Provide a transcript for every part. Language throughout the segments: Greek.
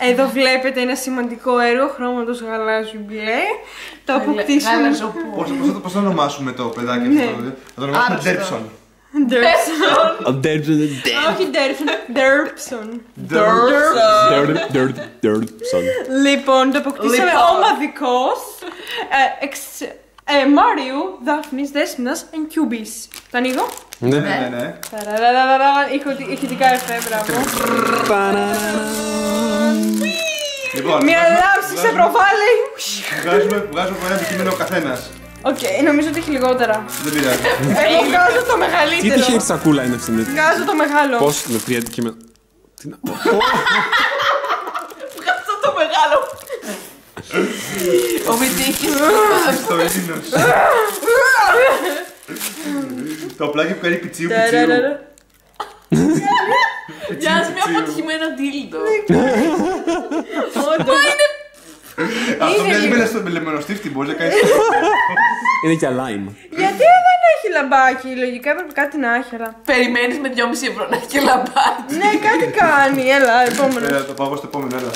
Εδώ βλέπετε ένα σημαντικό έργο χρώματος γαλάζιου μπλε. Το αποκτήσουμε. Πώς θα ονομάσουμε το παιδάκι αυτό? Θα το ονομάσουμε Derpson. Όχι Derpson. Λοιπόν, το αποκτήσαμε ομαδικώς. Μάριου, Δάφνης, Δέσποινας and Cubies. Το ανοίγω? Ναι. Ηχητικά εφέ, μπράβο. Λοιπόν, Μια λάμψη σε προβάλλει. βγάζουμε από ένα αντικείμενο ο καθένας. Οκ, νομίζω ότι έχει λιγότερα. Δεν πειράζει. Εγώ βγάζω το Τι μεγαλύτερο. τυχερή σακούλα είναι αυτή? Βγάζω το μεγάλο. Πώς με 3 αντικείμενα? Τι να πω? Βγάζω το μεγάλο. Ο Μητύχης. Στο Ελλήνος. Το απλάκι που κάνει πιτσίου. Μοιάζει με αποτυχημένο ντίλντο. Αυτό μοιάζει με λεμονοστίφτη, μπορείς να κάνεις. Είναι και lime. Γιατί δεν έχει λαμπάκι, λογικά έπρεπε κάτι να έχει. Περιμένεις με 2,5 ευρώ να έχει και λαμπάκι. Ναι, κάτι κάνει, έλα, επόμενο. Έλα, το πάω στο επόμενο, έλα.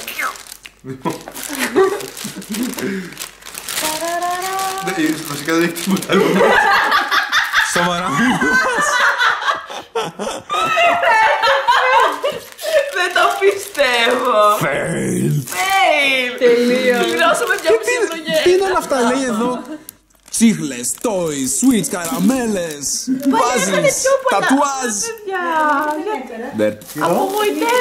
Βασικά δεν έχει τίποτα άλλο. Σοβαρά. Δεν το πιστεύω. Fail. Τελείω. Πληρώσαμε 2,5 ευρώ για Τι είναι όλα αυτά, λέει εδώ? Τσίχλες, toys, sweets, καραμέλες, puzzles, τατουάζ. απογοητεύομαι.